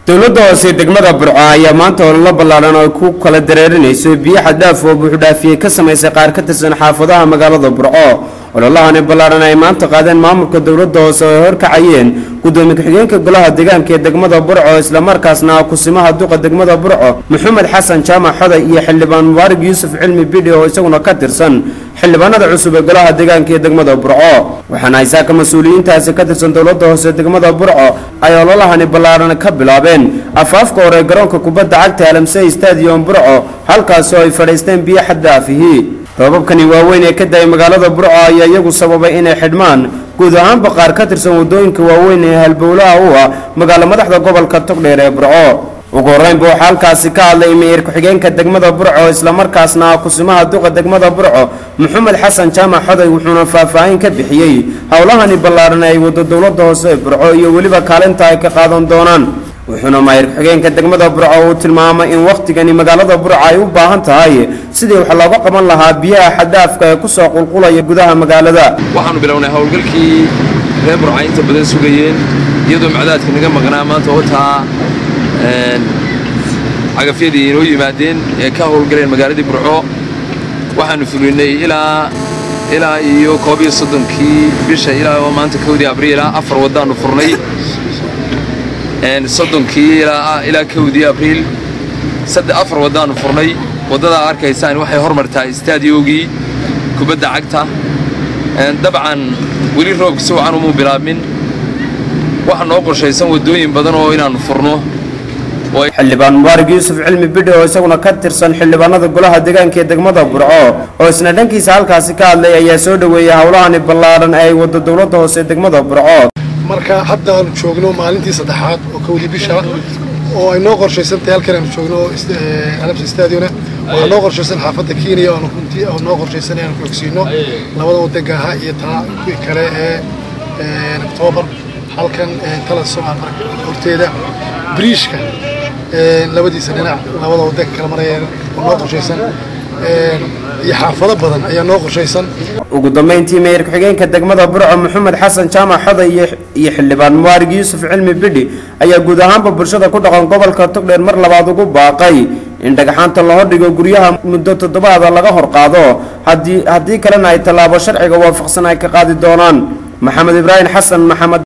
dawladda hoose degmada Burco ayaa maanta la ballaaran oo ku kala dareerinayso biyo xad dhaaf oo buux dhaafiyay ka sameysay qaar ka tirsan xaafadaha magaalada Burco ololahan ballaaran ay maanta qaadeen maamulka dawladda hoose oo horkacayeen gudoomiye ku-xigeenka golaha deegaanka ee degmada Burco isla markaasna kusimaha duqa degmada Burco Maxamed Xasan Jaamac Xoday iyo xildhibaan Mubarak Yuusuf Cilmi Bidhi oo isaguna ka tirsan xildhibaanada cusub ee golaha deegaanka ee degmada Burco waxaana ay saaka mas'uuliyiintaasi ka tirsan dawladda hoose degmada Burco ay ololahan ballaaran ka bilaabeen afaafka hore garoonka kubadda cagta Alamsey Stadium Burco halkaas oo ay fadhiisteen biyo xad dhaafiyay roobabkani waaweyn ee ka day magaalada Burco ayaa iyagu sababay inay xidhmaan guud ahaan baqaar ka tirsan wadooyinka waaweyn ee halbowlaha u ah magaalada madaxda gobolka Togdheer ee Burco ugu horeyn buu halkaasi ka hadlay mayor ku-xigeenka degmada Burco isla markaasna kusimaha duqa degmada Burco Maxamed Xasan Jaamac Xoday wuxuuna faahfaahin ka bixiyay hawlahani ballaaran ay wado dawladda hoose Burco iyo waliba kaalinta ay ka qaadan doonaan wuxuuna mayor ku-xigeenka degmada Burco uu tilmaamay in waqtigani magaalada Burco ay u baahan tahay sidii wax looga qaban lahaa biyaha xad dhaafka ee ku soo qulqulaya gudaha magaalada waxaanu bilownay hawlgalkii reer Burco inta badan sugayeen iyadoo macdaadka naga maqnaa maanta oo taa cagafyadii inoo yimaadeen ee ka howlgaleen magaaladii Burco waxaanu fulinay ilaa iyo 31 bisha ilaa maanta 1 Abriil 4 wadaan furnay 30 ilaa 1 Abriil 4 wadaan furnay wadada arkaysaan waxay hormartaa istadiyogii kubadda cagta dabcan wali roobka soo aan u bilaabmin waxa noo qorshaysan wadooyin badan oo inaan furno xildhibaan Mubarak Yuusuf Cilmi Bidhi oo isaguna ka tirsan xildhibaanada golaha deegaanka ee degmada Burco oo isna dhankiisa halkaasi ka hadlay ayaa soo dhaweeyay hawlahan ballaaran ay wado dawladda hoose degmada Burco marka hadda aan joogno maalintii saddexaad oo 1 bisha oo ay noo qorshaysantay halkan aan joogno Alamsey Stadium oo noo qorshaysan xaafadda Kenya oo runtii oo noo qorshaysan inaan ku ogsiino labada wadagaha iyo taa kale ee October halkan tala Soomaaliya horteeda bridge-ka labadiisa dhinac labada wadada kala marayeen noo qorshaysan iyo xaafado badan ayaa noo qorshaysan ugu dambeyntii mayor ku-xigeenka degmada Burco Maxamed Xasan Jaamac Xoday iyo xildhibaan Mubarak Yuusuf Cilmi Bidhi ayaa guud ahaanba bulshada ku dhaqan gobolka Togdheer mar labaad ugu baaqay in dhagaxaanta la hordhigo guryaha muddo 7 laga hor qaado hadii kalena ay talaabo sharciga waafaqsan ay ka qaadi doonaan Maxamed Ibrahim Xasan Maxamed